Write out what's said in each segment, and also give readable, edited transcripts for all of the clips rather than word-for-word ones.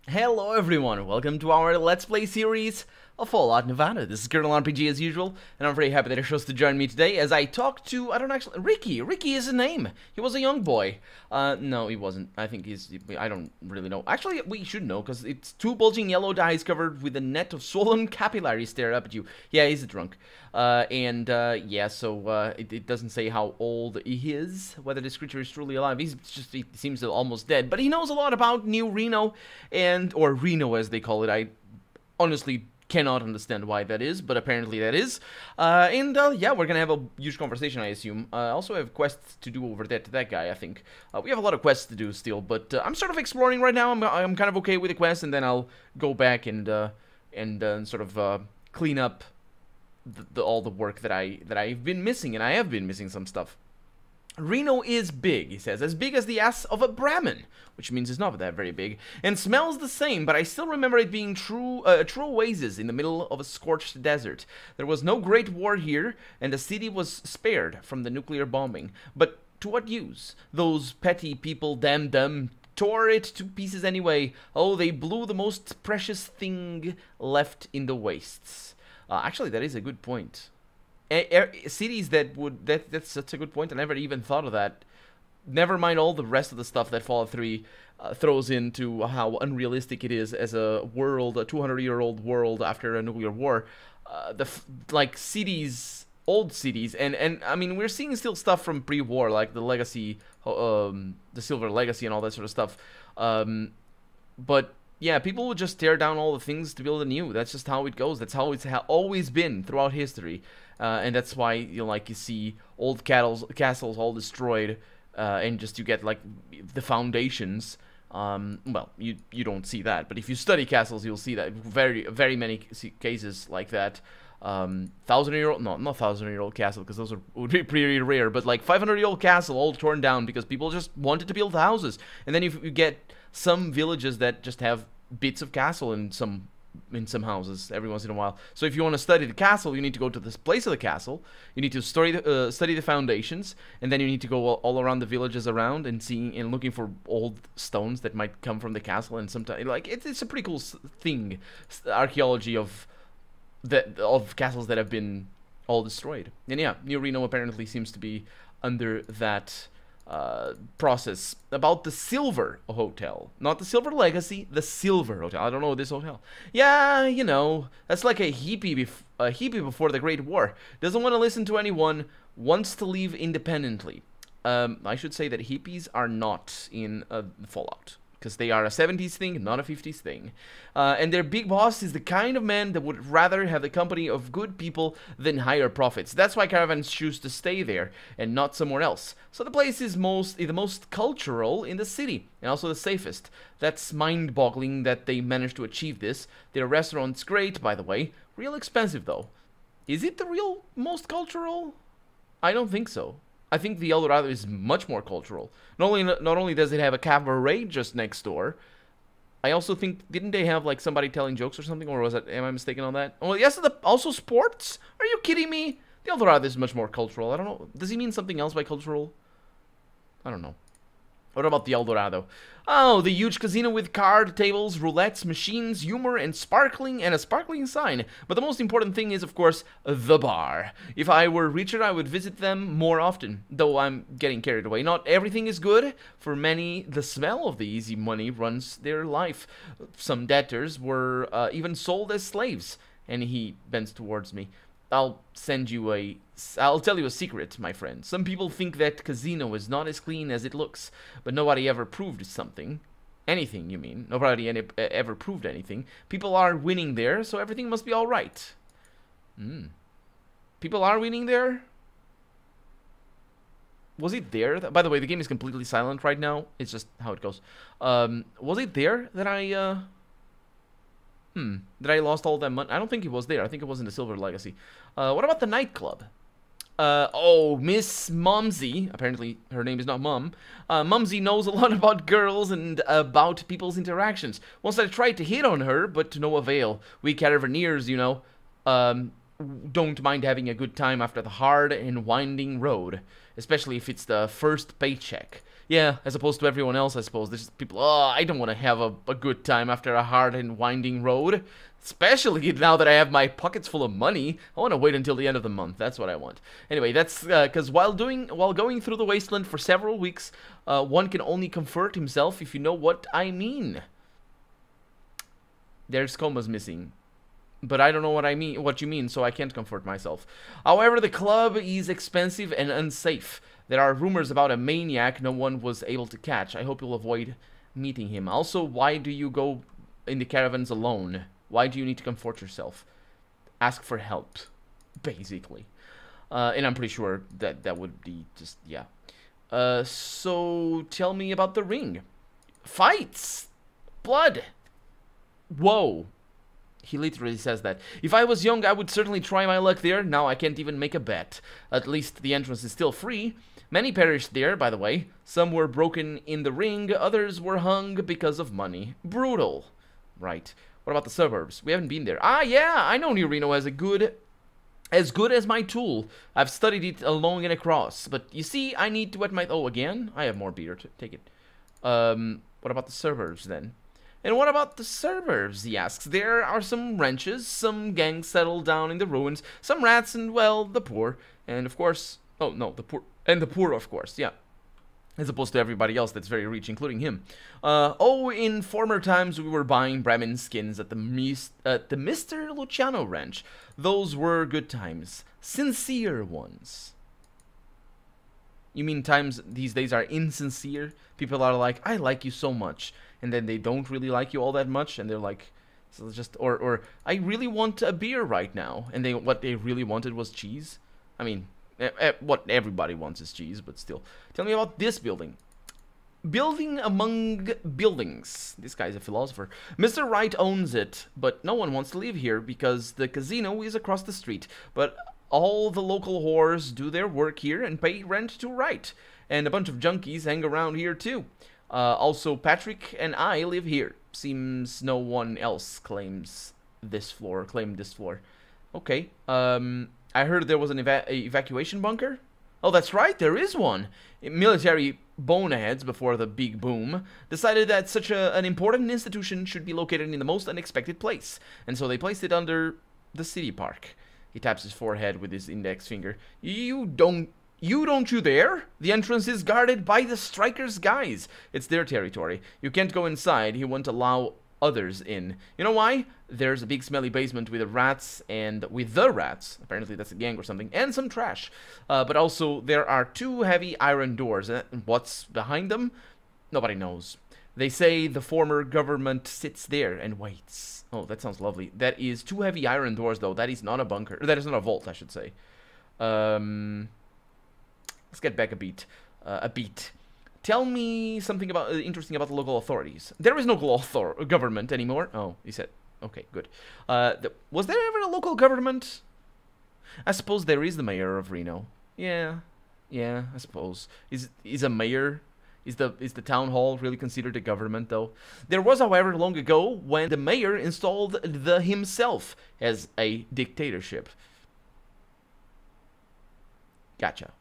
Hello everyone, welcome to our Let's Play series of Fallout Nevada. This is Colonel RPG as usual, and I'm very happy that you're chose to join me today as I talk to, Ricky. Ricky is his name. He was a young boy. No, he wasn't. I think I don't really know. Actually, we should know, because it's two bulging yellow eyes covered with a net of swollen capillaries stare up at you. Yeah, he's a drunk. Yeah, so, it doesn't say how old he is, whether this creature is truly alive. He seems almost dead, but he knows a lot about New Reno, or Reno as they call it. I honestly cannot understand why that is, but apparently that is. Yeah, we're gonna have a huge conversation, I assume. I also have quests to do over there to that guy, I think. We have a lot of quests to do still, but I'm sort of exploring right now. I'm kind of okay with the quest, and then I'll go back and sort of clean up all the work that I've been missing, and I have been missing some stuff. Reno is big, he says, as big as the ass of a Brahmin, which means it's not that very big, and smells the same, but I still remember it being true oasis in the middle of a scorched desert. There was no great war here, and the city was spared from the nuclear bombing. But to what use? Those petty people, damn them, tore it to pieces anyway. Oh, they blew the most precious thing left in the wastes. Actually, that is a good point. Cities that's such a good point. I never even thought of that. Never mind all the rest of the stuff that Fallout 3 throws into how unrealistic it is as a world, a 200-year-old world after a nuclear war. Like cities, old cities, and I mean, we're seeing still stuff from pre-war, like the legacy, the Silver Legacy and all that sort of stuff. But yeah, people would just tear down all the things to build anew. That's just how it goes. That's how it's always been throughout history. And that's why you see old castles all destroyed, and just you get like the foundations. Well, you don't see that, but if you study castles, you'll see that very many cases like that. 1,000-year-old, no, not 1,000-year-old castle, because those would be pretty rare, but like 500-year-old castle all torn down because people just wanted to build houses. And then you get some villages that just have bits of castle in some houses every once in a while. So if you want to study the castle, you need to go to this place of the castle. You need to study the foundations, and then you need to go all around the villages around and seeing and looking for old stones that might come from the castle. And sometimes, like, it's a pretty cool thing, archaeology of castles that have been all destroyed. And yeah, New Reno apparently seems to be under that process. About the Silver Hotel, not the Silver Legacy, the Silver Hotel. I don't know this hotel. Yeah, you know, that's like a hippie before the Great War. Doesn't want to listen to anyone, wants to live independently. I should say that hippies are not in Fallout, because they are a 70s thing, not a 50s thing. And their big boss is the kind of man that would rather have the company of good people than higher profits. That's why Caravans choose to stay there and not somewhere else. So the place is the most cultural in the city, and also the safest. That's mind-boggling that they managed to achieve this. Their restaurant's great, by the way. Real expensive, though. Is it the real most cultural? I don't think so. I think the El Dorado is much more cultural. Not only does it have a cabaret just next door, I also think, didn't they have like somebody telling jokes or something, or am I mistaken on that? Oh yes, also sports? Are you kidding me? The El Dorado is much more cultural. I don't know. Does he mean something else by cultural? I don't know. What about the El Dorado? Oh, the huge casino with card tables, roulettes, machines, humor, and a sparkling sign. But the most important thing is, of course, the bar. If I were richer, I would visit them more often, though I'm getting carried away. Not everything is good. For many, the smell of the easy money runs their life. Some debtors were even sold as slaves. And he bends towards me. I'll tell you a secret, my friend. Some people think that casino is not as clean as it looks, but nobody ever proved something. Anything, you mean? Nobody ever proved anything. People are winning there, so everything must be all right. People are winning there? Was it there? By the way, the game is completely silent right now. It's just how it goes. Was it there that Did I lost all that money? I don't think it was there. I think it was in the Silver Legacy. What about the nightclub? Oh, Miss Mumsy. Apparently, her name is not Mum. Mumsy knows a lot about girls and about people's interactions. Once I tried to hit on her, but to no avail. We Caravaniers, you know, don't mind having a good time after the hard and winding road. Especially if it's the first paycheck. Yeah, as opposed to everyone else, I suppose. There's people, oh, I don't want to have a good time after a hard and winding road. Especially now that I have my pockets full of money. I want to wait until the end of the month. That's what I want. Anyway, that's because while going through the wasteland for several weeks, one can only comfort himself, if you know what I mean. There's comas missing. But I don't know what you mean, so I can't comfort myself. However, the club is expensive and unsafe. There are rumors about a maniac no one was able to catch. I hope you'll avoid meeting him. Also, why do you go in the caravans alone? Why do you need to comfort yourself? Ask for help, basically. And I'm pretty sure that would be just, yeah. So, tell me about the ring. Fights! Blood! Whoa. He literally says that. If I was young, I would certainly try my luck there. Now I can't even make a bet. At least the entrance is still free. Many perished there, by the way. Some were broken in the ring. Others were hung because of money. Brutal. Right. What about the suburbs? We haven't been there. Ah, yeah. I know New Reno as good as my tool. I've studied it along and across. But you see, I need to wet my... Oh, again? I have more beer. Take it. What about the suburbs, then? And what about the suburbs, he asks. There are some wrenches, some gangs settled down in the ruins, some rats, and, well, the poor. And, of course... Oh, no, the poor... And the poor, of course, yeah. As opposed to everybody else that's very rich, including him. In former times we were buying Brahmin skins at the Mr. Luciano Ranch. Those were good times. Sincere ones. You mean times these days are insincere? People are like, I like you so much. And then they don't really like you all that much. And they're like, so just, or I really want a beer right now. And what they really wanted was cheese. I mean... what everybody wants is cheese, but still. Tell me about this building. Building among buildings. This guy's a philosopher. Mr. Wright owns it, but no one wants to live here because the casino is across the street. But all the local whores do their work here and pay rent to Wright. And a bunch of junkies hang around here too. Also, Patrick and I live here. Seems no one else claimed this floor. Okay. I heard there was an evacuation bunker. Oh, that's right, there is one. Military boneheads before the big boom decided that such an important institution should be located in the most unexpected place. And so they placed it under the city park. He taps his forehead with his index finger. You don't there? The entrance is guarded by the strikers' guys. It's their territory. You can't go inside. He won't allow others in. You know why? There's a big smelly basement with the rats, apparently that's a gang or something, and some trash. But also there are 2 heavy iron doors. What's behind them? Nobody knows. They say the former government sits there and waits. Oh, that sounds lovely. That is 2 heavy iron doors, though. That is not a bunker. That is not a vault, I should say. Let's get back a beat. Tell me something about interesting about the local authorities. There is no local government anymore. Oh, he said. Okay, good. Was there ever a local government? I suppose there is the mayor of Reno. Yeah, I suppose. Is a mayor? Is the town hall really considered a government, though? There was, however, long ago when the mayor installed himself as a dictatorship. Gotcha.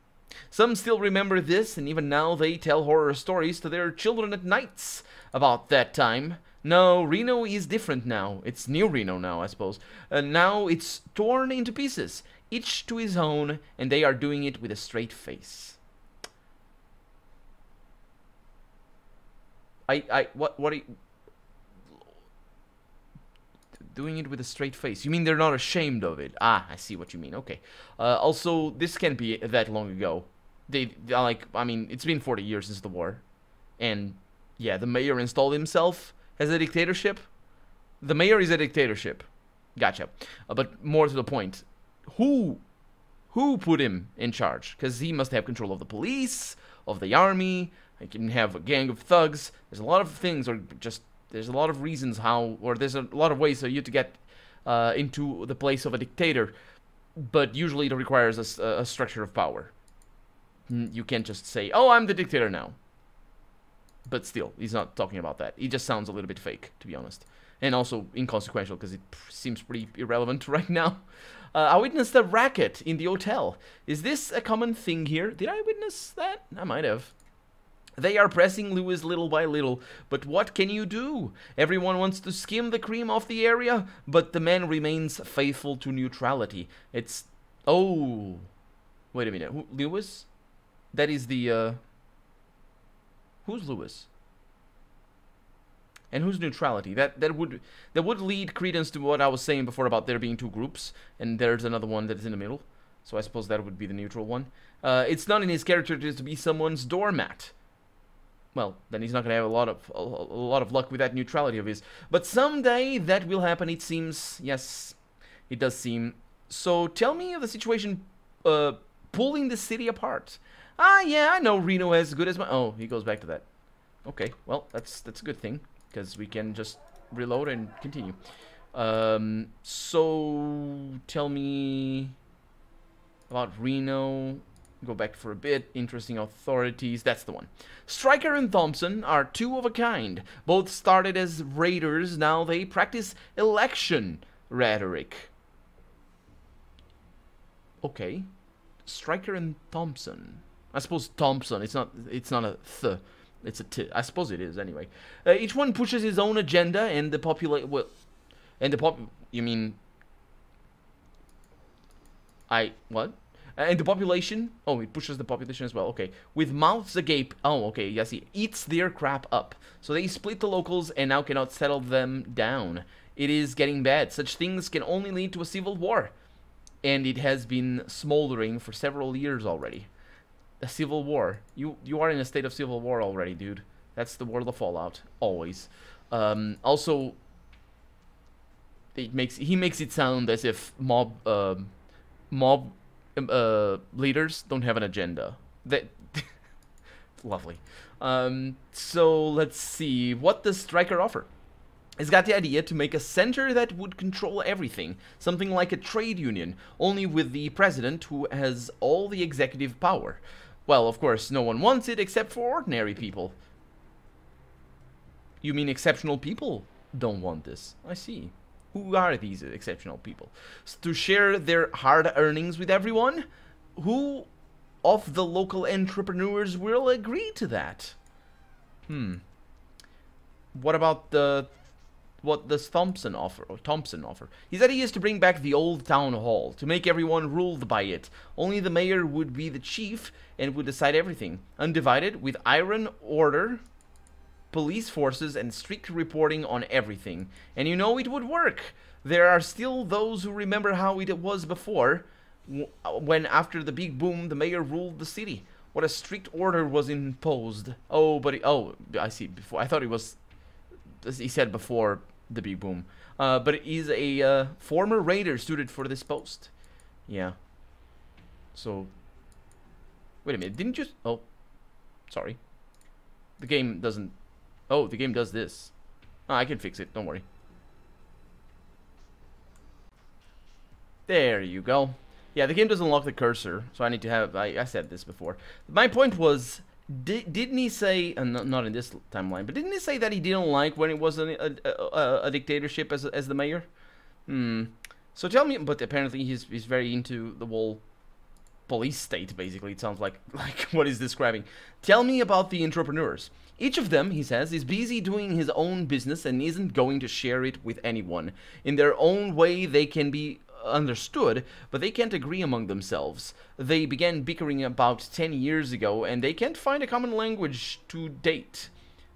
Some still remember this, and even now they tell horror stories to their children at nights about that time. No, Reno is different now. It's New Reno now, I suppose. Now it's torn into pieces, each to his own, and they are doing it with a straight face. What are you... Doing it with a straight face. You mean they're not ashamed of it? Ah, I see what you mean. Okay. Also, this can't be that long ago. I mean, it's been 40 years since the war. And, yeah, the mayor installed himself as a dictatorship. The mayor is a dictatorship. Gotcha. But more to the point, who put him in charge? Because he must have control of the police, of the army. He can have a gang of thugs. There's a lot of things, or just... There's a lot of reasons how, or there's a lot of ways for you to get into the place of a dictator, but usually it requires a structure of power. You can't just say, oh, I'm the dictator now. But still, he's not talking about that. He just sounds a little bit fake, to be honest. And also inconsequential, because it seems pretty irrelevant right now. I witnessed a racket in the hotel. Is this a common thing here? Did I witness that? I might have. They are pressing Lewis little by little, but what can you do? Everyone wants to skim the cream off the area, but the man remains faithful to neutrality. It's... Oh... Wait a minute. Lewis? That is the, Who's Lewis? And who's neutrality? That would lead credence to what I was saying before about there being two groups, and there's another one that is in the middle. So I suppose that would be the neutral one. It's not in his character to be someone's doormat. Well, then he's not going to have a lot of luck with that neutrality of his. But someday that will happen, it seems. Yes, it does seem. So tell me of the situation pulling the city apart. Ah, yeah, I know Reno as good as my... Oh, he goes back to that. Okay, well, that's a good thing, because we can just reload and continue. So tell me about Reno. Go back for a bit. Interesting authorities. That's the one. Stryker and Thompson are two of a kind. Both started as raiders. Now they practice election rhetoric. Okay. Stryker and Thompson. I suppose Thompson. It's not a th. It's a t. I suppose it is anyway. Each one pushes his own agenda, and the populate. Well, and the pop. You mean? What? And the population, oh, it pushes the population as well, okay. With mouths agape, oh, okay, yes, he eats their crap up. So they split the locals and now cannot settle them down. It is getting bad. Such things can only lead to a civil war. And it has been smoldering for several years already. A civil war. You are in a state of civil war already, dude. That's the world of Fallout, always. Also, he makes it sound as if mob leaders don't have an agenda. That lovely. So let's see. What does Stryker offer? He's got the idea to make a center that would control everything, something like a trade union, only with the president who has all the executive power. Well, of course, no one wants it except for ordinary people. You mean exceptional people don't want this? I see. Who are these exceptional people? To share their hard earnings with everyone? Who of the local entrepreneurs will agree to that? What about what does Thompson offer? His idea is to bring back the old town hall, to make everyone ruled by it. Only the mayor would be the chief and would decide everything. Undivided, with iron order, police forces, and strict reporting on everything. And you know it would work. There are still those who remember how it was before, when after the big boom the mayor ruled the city. What a strict order was imposed. Oh, but I see. Before I thought it was. He said before the big boom. But he's a former raider suited for this post. Yeah. So. Wait a minute. Didn't you? Oh, sorry. The game doesn't. Oh, the game does this. Oh, I can fix it. Don't worry. There you go. Yeah, the game doesn't lock the cursor, so I need to have... I said this before. My point was, didn't he say... not in this timeline, but didn't he say that he didn't like when it was a dictatorship as the mayor? So tell me... But apparently he's very into the whole police state, basically. It sounds like what he's describing. Tell me about the intrapreneurs. Each of them, he says, is busy doing his own business and isn't going to share it with anyone. In their own way, they can be understood, but they can't agree among themselves. They began bickering about 10 years ago, and they can't find a common language to date.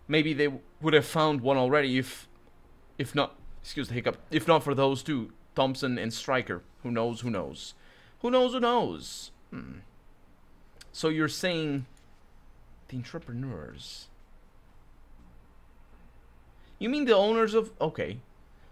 Maybe they would have found one already if not, excuse the hiccup, if not for those two, Thompson and Stryker. Who knows, who knows? Who knows, who knows? So you're saying the intrapreneurs. You mean the owners of... Okay.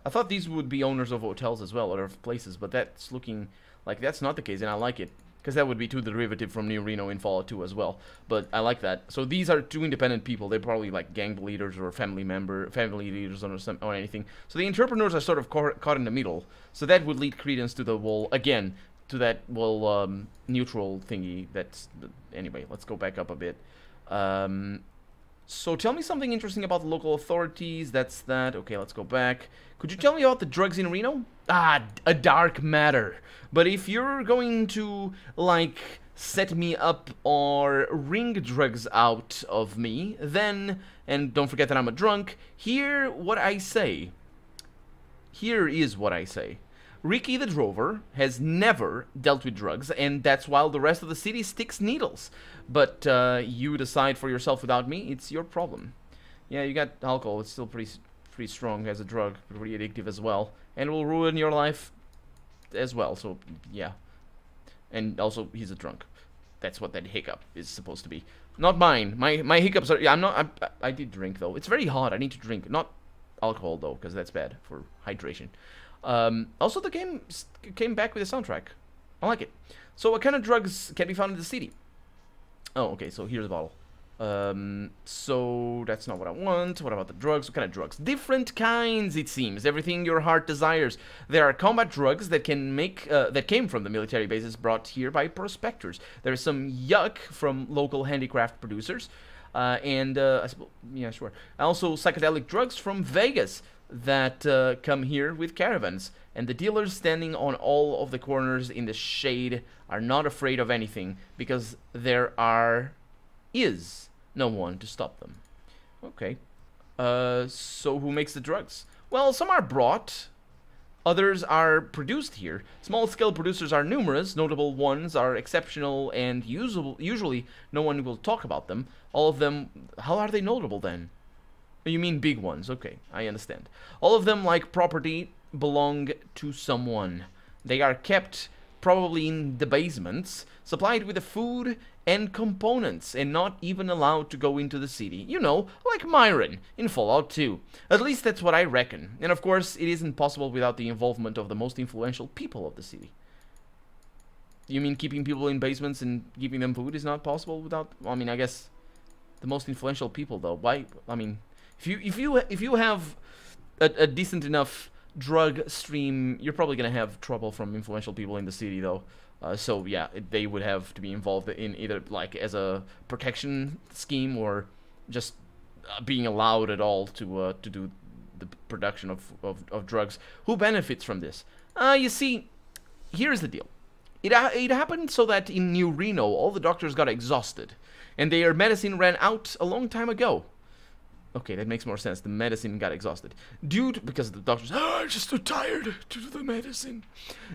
I thought these would be owners of hotels as well, or of places, but that's looking like that's not the case, and I like it. Because that would be too derivative from New Reno in Fallout 2 as well. But I like that. So these are two independent people. They're probably like gang leaders or family leaders or anything. So the intrapreneurs are sort of caught in the middle. So that would lead credence to the whole, again, to that, well, neutral thingy. That's... Anyway, let's go back up a bit. So tell me something interesting about the local authorities. That's that. Okay, let's go back. Could you tell me about the drugs in Reno? a dark matter. But if you're going to, like, set me up or wring drugs out of me, then, and don't forget that I'm a drunk, hear what I say. Here is what I say. Ricky the Drover has never dealt with drugs, and that's while the rest of the city sticks needles. But you decide for yourself without me, it's your problem. Yeah, you got alcohol, it's still pretty strong as a drug, pretty addictive as well, and will ruin your life as well, so yeah. And also, he's a drunk. That's what that hiccup is supposed to be. Not mine. My hiccups are, yeah, I did drink though. It's very hot, I need to drink. Not alcohol though, because that's bad for hydration. Also, the game came back with a soundtrack. I like it. So what kind of drugs can be found in the city? Oh, okay, so here's a bottle. So that's not what I want. What about the drugs? What kind of drugs? Different kinds, it seems. Everything your heart desires. There are combat drugs that can make that came from the military bases brought here by prospectors. There's some yuck from local handicraft producers. And I suppose, yeah, sure. Also, psychedelic drugs from Vegas that come here with caravans. And the dealers standing on all of the corners in the shade are not afraid of anything because there is no one to stop them. Okay. So who makes the drugs? Well, some are brought. Others are produced here. Small-scale producers are numerous. Notable ones are exceptional and usually no one will talk about them. All of them... How are they notable then? You mean big ones. Okay, I understand. All of them, like property, belong to someone. They are kept probably in the basements, supplied with the food and components, and not even allowed to go into the city. You know, like Myron in Fallout 2. At least that's what I reckon. And of course, it isn't possible without the involvement of the most influential people of the city. You mean keeping people in basements and giving them food is not possible without... Well, I mean, I guess the most influential people, though. Why? I mean, if you have a decent enough drug stream, you're probably gonna have trouble from influential people in the city, though. So yeah, they would have to be involved in either like as a protection scheme or just being allowed at all to do the production of drugs. Who benefits from this? You see, here's the deal. It happened so that in New Reno, all the doctors got exhausted, and their medicine ran out a long time ago. Okay, that makes more sense. The medicine got exhausted. Because the doctors, I'm just too tired to do the medicine.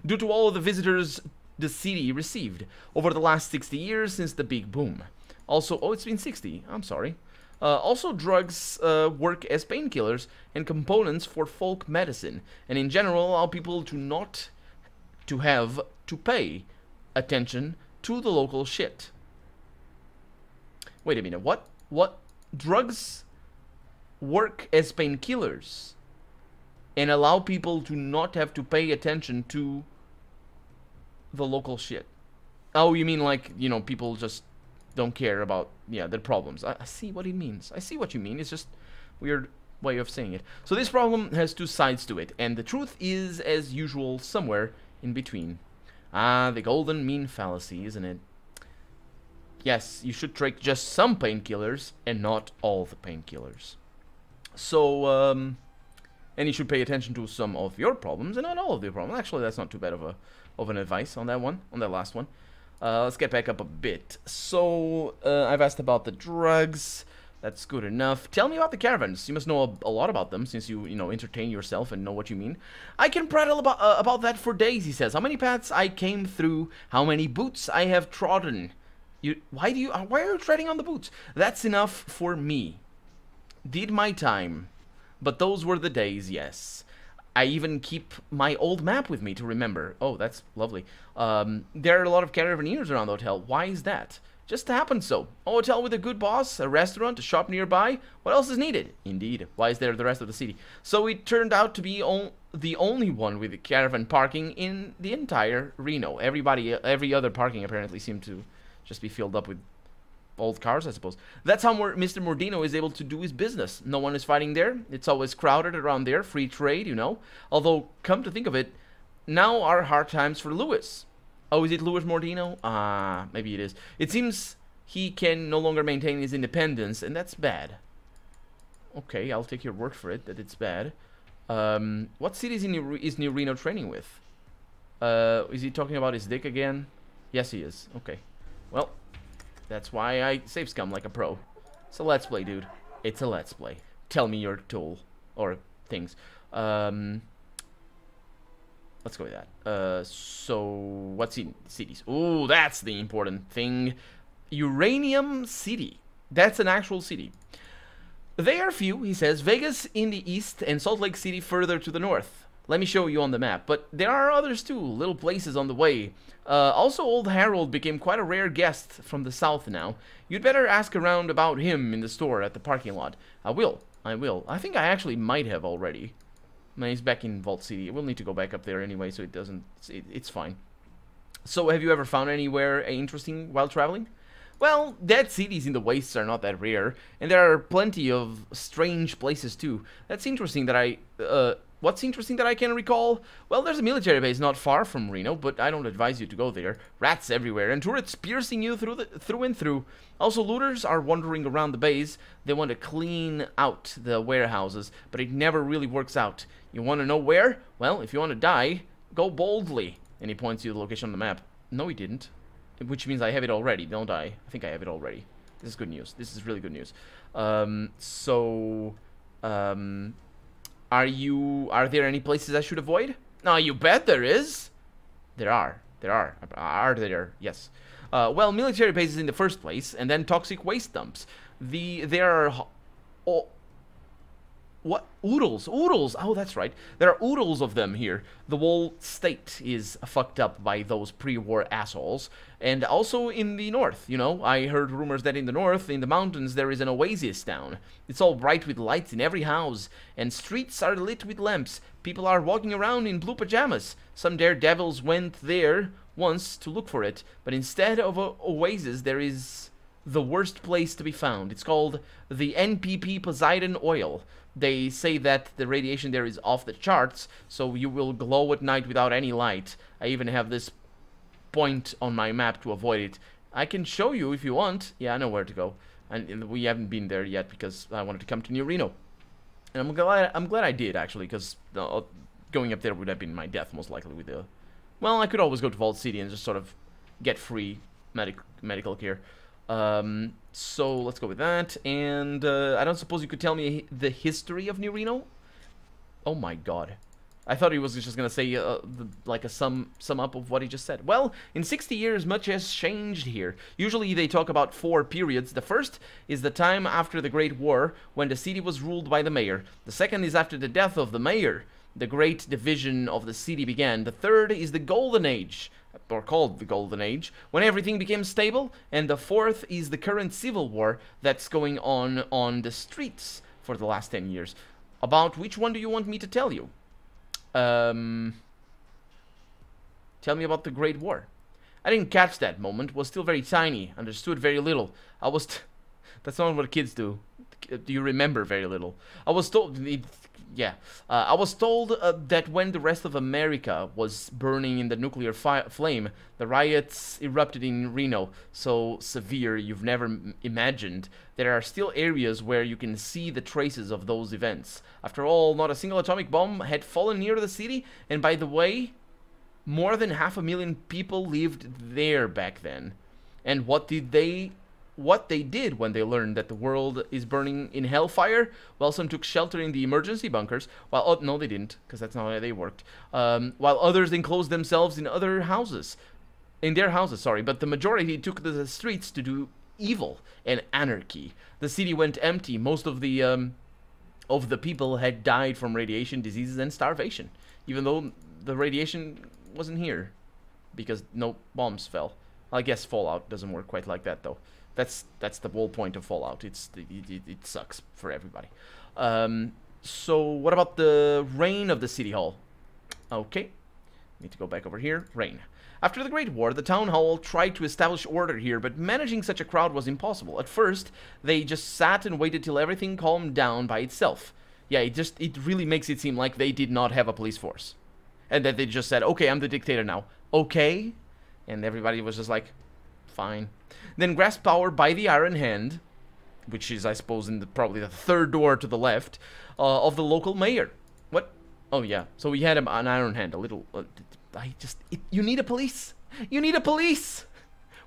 Due to all of the visitors the city received over the last 60 years since the big boom. Also, oh, it's been 60. I'm sorry. Also, drugs work as painkillers and components for folk medicine, and in general allow people to not to have to pay attention to the local shit. Wait a minute. What? Drugs work as painkillers and allow people to not have to pay attention to the local shit. Oh, you mean like, you know, people just don't care about, yeah, their problems. I see what it means. I see what you mean. It's just weird way of saying it. So this problem has two sides to it, and the truth is, as usual, somewhere in between. Ah, the golden mean fallacy, isn't it? Yes, you should take just some painkillers and not all the painkillers. So, and you should pay attention to some of your problems and not all of your problems. Actually, that's not too bad of an advice on that one, on that last one. Let's get back up a bit. So, I've asked about the drugs. That's good enough. Tell me about the caravans. You must know a lot about them since you know, entertain yourself and know what you mean. I can prattle about that for days, he says. How many paths I came through, how many boots I have trodden. Why are you treading on the boots? That's enough for me. Did my time. But those were the days, yes. I even keep my old map with me to remember. Oh, that's lovely. There are a lot of caravaneers around the hotel. Why is that? Just happened so. A hotel with a good boss, a restaurant, a shop nearby. What else is needed? Indeed. Why is there the rest of the city? So it turned out to be the only one with caravan parking in the entire Reno. Every other parking apparently seemed to just be filled up with old cars, I suppose. That's how Mr. Mordino is able to do his business. No one is fighting there. It's always crowded around there. Free trade, you know. Although, come to think of it, now are hard times for Louis. Oh, is it Louis Mordino? Ah, maybe it is. It seems he can no longer maintain his independence, and that's bad. Okay, I'll take your word for it that it's bad. What cities is New Reno training with? Is he talking about his dick again? Yes, he is. Okay. Well, that's why I save scum like a pro. It's a let's play, dude. It's a let's play. Tell me your tool. Or things. Let's go with that. So, what's in cities? Ooh, that's the important thing. Uranium City. That's an actual city. They are few, he says. Vegas in the east and Salt Lake City further to the north. Let me show you on the map. But there are others too, little places on the way. Also, Old Harold became quite a rare guest from the south now. You'd better ask around about him in the store at the parking lot. I will. I think I actually might have already. He's back in Vault City. We'll need to go back up there anyway, so it doesn't... It's fine. So, have you ever found anywhere interesting while traveling? Well, dead cities in the wastes are not that rare, and there are plenty of strange places too. That's interesting that what's interesting that I can recall? Well, there's a military base not far from Reno, but I don't advise you to go there. Rats everywhere, and turrets piercing you through and through. Also, looters are wandering around the base. They want to clean out the warehouses, but it never really works out. You want to know where? Well, if you want to die, go boldly. And he points you the location on the map. No, he didn't. Which means I have it already, don't I? I think I have it already. This is good news. This is really good news. Are there any places I should avoid? No, you bet there is. There are. Are there? Yes. Well, military bases in the first place, and then toxic waste dumps. There are... What? Oodles. Oh, that's right. There are oodles of them here. The whole state is fucked up by those pre-war assholes. And also in the north, you know. I heard rumors that in the north, in the mountains, there is an oasis town. It's all bright with lights in every house. And streets are lit with lamps. People are walking around in blue pajamas. Some daredevils went there once to look for it. But instead of an oasis, there is the worst place to be found. It's called the NPP Poseidon Oil. They say that the radiation there is off the charts, so you will glow at night without any light. I even have this point on my map to avoid it. I can show you if you want. Yeah, I know where to go. And we haven't been there yet because I wanted to come to New Reno. And I'm glad I did, actually, because going up there would have been my death, most likely, with the... Well, I could always go to Vault City and just sort of get free medical care. So let's go with that, and I don't suppose you could tell me the history of New Reno? Oh my god. I thought he was just gonna say like a sum up of what he just said. Well, in 60 years much has changed here. Usually they talk about 4 periods. The first is the time after the Great War, when the city was ruled by the mayor. The second is after the death of the mayor. The Great Division of the city began. The third is the Golden Age, or called the Golden Age, when everything became stable. And the fourth is the current civil war that's going on the streets for the last 10 years. About which one do you want me to tell you? Tell me about the Great War. I didn't catch that moment, was still very tiny, understood very little. That's not what kids do. Do you remember very little? I was told... I was told that when the rest of America was burning in the nuclear flame, the riots erupted in Reno, so severe you've never imagined. There are still areas where you can see the traces of those events. After all, not a single atomic bomb had fallen near the city, and by the way, more than 500,000 people lived there back then. And what they did when they learned that the world is burning in hellfire? Well, some took shelter in the emergency bunkers, while no, they didn't, because that's not how they worked. While others enclosed themselves in their houses, but the majority took to the streets to do evil and anarchy. The city went empty. Most of the people had died from radiation, diseases, and starvation, even though the radiation wasn't here, because no bombs fell. I guess Fallout doesn't work quite like that, though. That's the whole point of Fallout. It sucks for everybody. So what about the reign of the city hall? Okay, need to go back over here. Reign. After the Great War, the town hall tried to establish order here, but managing such a crowd was impossible. At first, they just sat and waited till everything calmed down by itself. Yeah, it really makes it seem like they did not have a police force, and that they just said, "Okay, I'm the dictator now." Okay, and everybody was just like, "Fine." Then grasped power by the iron hand, which is, I suppose, in probably the third door to the left, of the local mayor. What? Oh, yeah. So he had an iron hand, a little... you need a police. You need a police.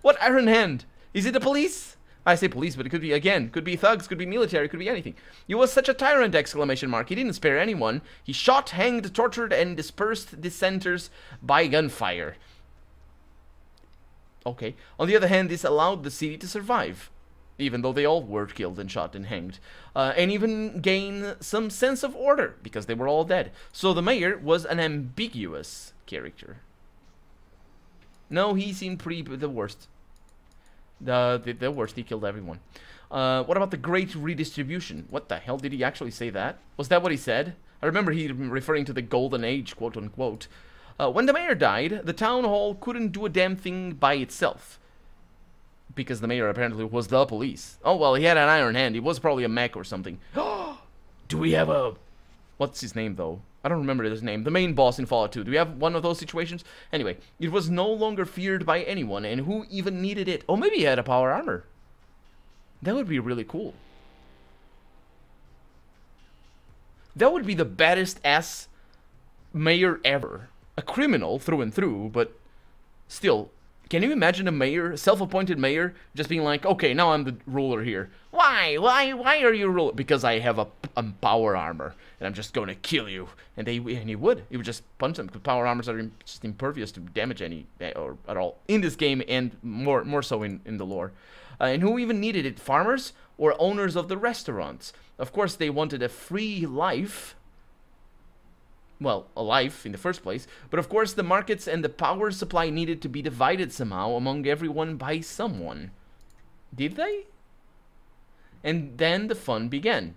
What iron hand? Is it a police? I say police, but it could be, again, could be thugs, could be military, could be anything. He was such a tyrant, exclamation mark. He didn't spare anyone. He shot, hanged, tortured, and dispersed dissenters by gunfire. Okay. On the other hand, this allowed the city to survive, even though they all were killed and shot and hanged, and even gain some sense of order, because they were all dead. So the mayor was an ambiguous character. No, he seemed the worst. The worst, he killed everyone. What about the Great Redistribution? What the hell, did he actually say that? Was that what he said? I remember he referring to the Golden Age, quote unquote. When the mayor died, the town hall couldn't do a damn thing by itself. Because the mayor apparently was the police. Oh, well, he had an iron hand. He was probably a mech or something. Do we have a... What's his name, though? I don't remember his name. The main boss in Fallout 2. Do we have one of those situations? Anyway, it was no longer feared by anyone, and who even needed it? Oh, maybe he had a power armor. That would be really cool. That would be the baddest ass mayor ever. A criminal through and through, but still... Can you imagine a mayor, self-appointed mayor, just being like, okay, now I'm the ruler here. Why? Why are you ruler? Because I have a power armor, and I'm just going to kill you. And he would just punch them, because power armors are just impervious to damage or at all in this game, and more so in the lore. And who even needed it? Farmers or owners of the restaurants? Of course, they wanted a free life. Well, a life in the first place, but of course the markets and the power supply needed to be divided somehow among everyone by someone. Did they? And then the fun began.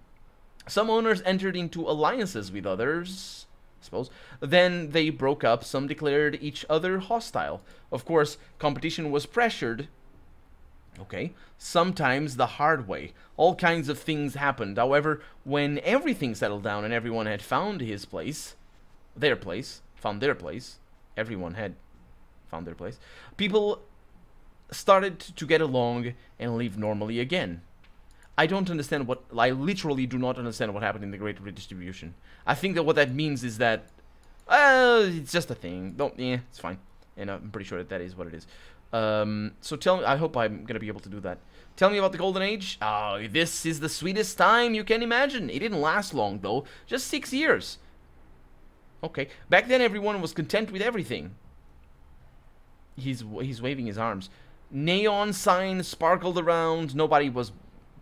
Some owners entered into alliances with others, I suppose. Then they broke up, some declared each other hostile. Of course, competition was pressured. Okay, sometimes the hard way. All kinds of things happened. However, when everything settled down and everyone had found his place... found their place. Everyone had found their place. People started to get along and live normally again. I don't understand I literally do not understand what happened in the Great Redistribution. I think that what that means is that, it's just a thing. It's fine. And I'm pretty sure that is what it is. So tell me, I hope I'm gonna be able to do that. Tell me about the Golden Age. Oh, this is the sweetest time you can imagine. It didn't last long, though. Just 6 years. Okay. Back then, everyone was content with everything. He's waving his arms. Neon signs sparkled around. Nobody was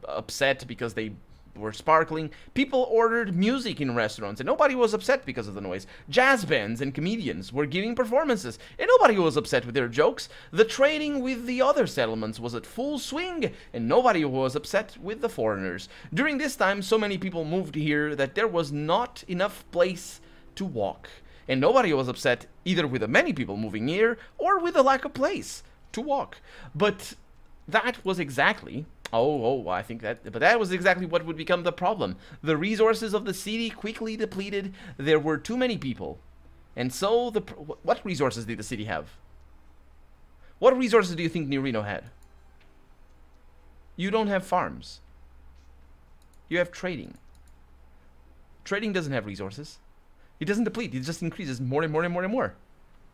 upset because they were sparkling. People ordered music in restaurants, and nobody was upset because of the noise. Jazz bands and comedians were giving performances, and nobody was upset with their jokes. The trading with the other settlements was at full swing, and nobody was upset with the foreigners. During this time, so many people moved here that there was not enough place to walk, and nobody was upset either with the many people moving here or with the lack of place to walk. But that was exactly I think that was exactly what would become the problem. The resources of the city quickly depleted. There were too many people, and so what resources did the city have? What resources do you think New Reno had? You don't have farms. You have trading. Trading doesn't have resources. It doesn't deplete. It just increases more and more and more and more.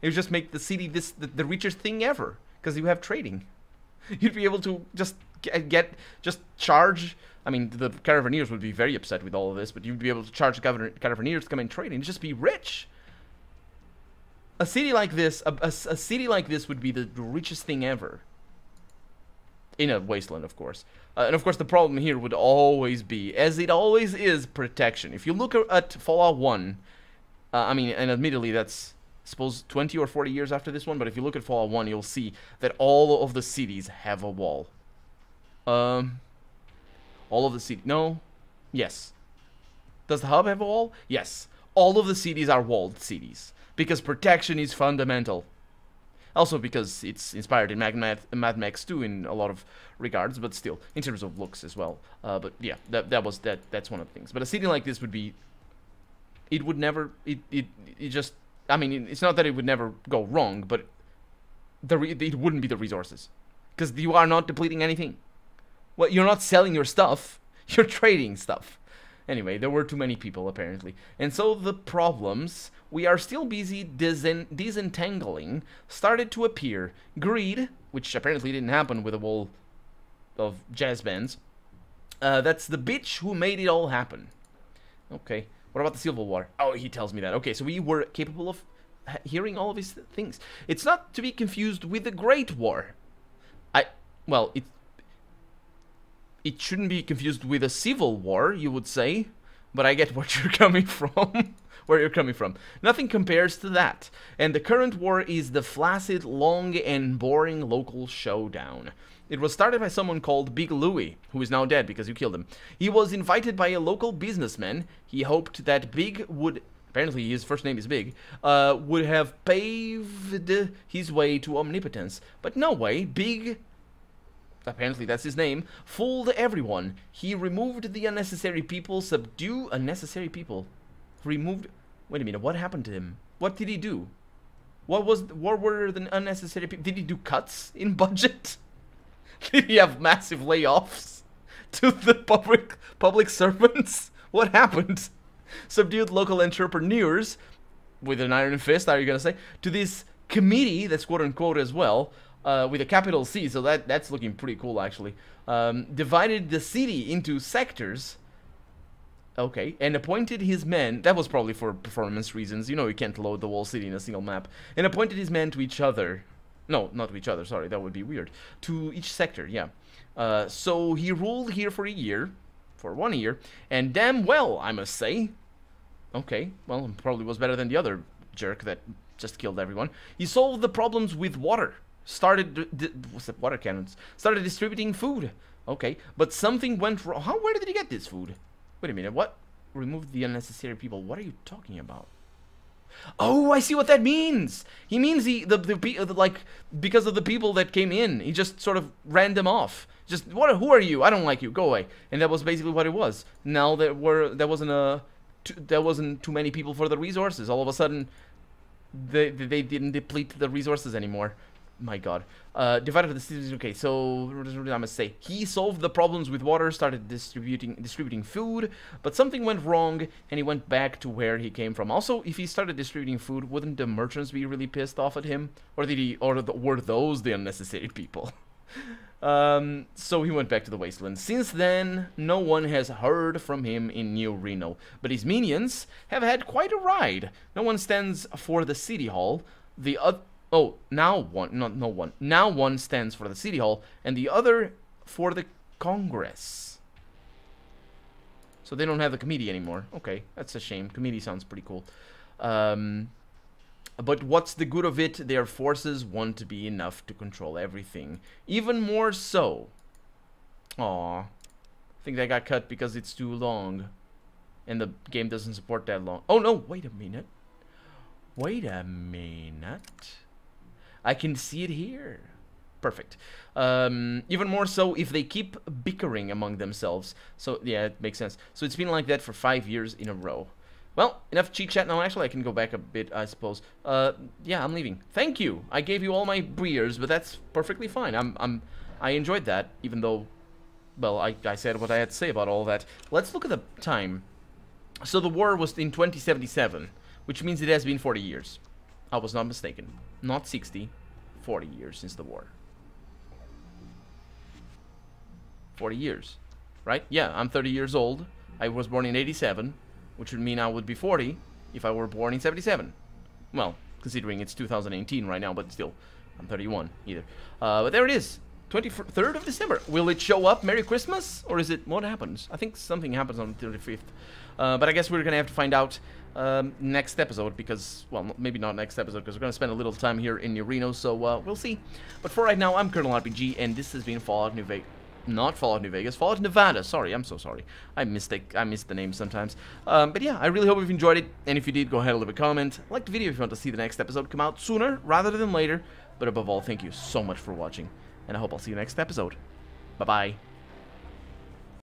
It would just make the city the richest thing ever, because you have trading. You'd be able to just charge. I mean, the Caravans would be very upset with all of this, but you'd be able to charge the Caravans to come and trade and just be rich. A city like this, a city like this would be the richest thing ever. In a wasteland, of course. And of course, the problem here would always be, as it always is, protection. If you look at Fallout 1, I mean, and admittedly, that's, I suppose, 20 or 40 years after this one, but if you look at Fallout 1, you'll see that all of the cities have a wall. All of the cities, no? Yes. Does the hub have a wall? Yes. All of the cities are walled cities, because protection is fundamental. Also because it's inspired in Mad Max 2 in a lot of regards, but still, in terms of looks as well. But yeah, that's one of the things. But a city like this would be, it would never, it just, I mean, it's not that it would never go wrong, but it wouldn't be the resources. Because you are not depleting anything. Well, you're not selling your stuff, you're trading stuff. Anyway, there were too many people, apparently. And so the problems we are still busy disentangling started to appear. Greed, which apparently didn't happen with a wall of jazz bands. That's the bitch who made it all happen. Okay. What about the Civil War? Oh, he tells me that. Okay, so we were capable of hearing all of these things. It's not to be confused with the Great War. Well, it shouldn't be confused with a civil war, you would say, but I get what you're coming from. Where you're coming from. Nothing compares to that. And the current war is the flaccid, long, and boring local showdown. It was started by someone called Big Louie, who is now dead because you killed him. He was invited by a local businessman. He hoped that Big would, apparently his first name is Big, would have paved his way to omnipotence. But no way, Big, apparently that's his name, fooled everyone. He removed the unnecessary people, unnecessary people. Removed. Wait a minute, what happened to him? What did he do? What were the unnecessary people? Did he do cuts in budget? Did he have massive layoffs to the public servants? What happened? Subdued local entrepreneurs with an iron fist, are you gonna say? To this committee, that's quote unquote as well, with a capital C, so that's looking pretty cool actually. Divided the city into sectors. Okay, and appointed his men, that was probably for performance reasons, you know you can't load the whole city in a single map, and appointed his men to each other. No, not to each other, sorry, that would be weird. To each sector, yeah. So he ruled here for 1 year, and damn well, I must say. Okay, well, probably was better than the other jerk that just killed everyone. He solved the problems with water. What's the water cannons? Started distributing food. Okay, but something went wrong. Where did he get this food? Wait a minute, what? Removed the unnecessary people. What are you talking about? Oh, I see what that means. He means like because of the people that came in, he just sort of ran them off. Just who are you? I don't like you. Go away. And that was basically what it was. Now there wasn't too many people for the resources. All of a sudden, they didn't deplete the resources anymore. My God. Divided the cities. Okay, so I must say he solved the problems with water, started distributing food, but something went wrong, and he went back to where he came from. Also, if he started distributing food, wouldn't the merchants be really pissed off at him, or were those the unnecessary people? So he went back to the wasteland. Since then, no one has heard from him in New Reno, but his minions have had quite a ride. No one stands for the city hall. Now one stands for the city hall, and the other for the Congress. So they don't have the committee anymore. Okay, that's a shame. Committee sounds pretty cool. But what's the good of it? Their forces want to be enough to control everything. Even more so. Aw. I think that got cut because it's too long. And the game doesn't support that long. Oh no, wait a minute. Wait a minute. I can see it here. Perfect. Even more so if they keep bickering among themselves. So, yeah, it makes sense. So it's been like that for 5 years in a row. Well, enough chit-chat now. Actually, I can go back a bit, I suppose. Yeah, I'm leaving. Thank you. I gave you all my beers, but that's perfectly fine. I enjoyed that, even though, well, I said what I had to say about all that. Let's look at the time. So the war was in 2077, which means it has been 40 years. I was not mistaken. Not 60, 40 years since the war. 40 years, right? Yeah, I'm 30 years old. I was born in 87, which would mean I would be 40 if I were born in 77. Well, considering it's 2018 right now, but still, I'm 31 either. But there it is, 23rd of December. Will it show up Merry Christmas, or is it, what happens? I think something happens on the 35th. But I guess we're gonna have to find out next episode, because, well, maybe not next episode, because we're gonna spend a little time here in New Reno, so we'll see. But for right now, I'm Colonel RPG, and this has been Fallout New Vegas. Not Fallout New Vegas, Fallout Nevada. Sorry, I'm so sorry. I miss the name sometimes. But yeah, I really hope you've enjoyed it, and if you did, go ahead and leave a comment. Like the video if you want to see the next episode come out sooner rather than later. But above all, thank you so much for watching, and I hope I'll see you next episode. Bye-bye.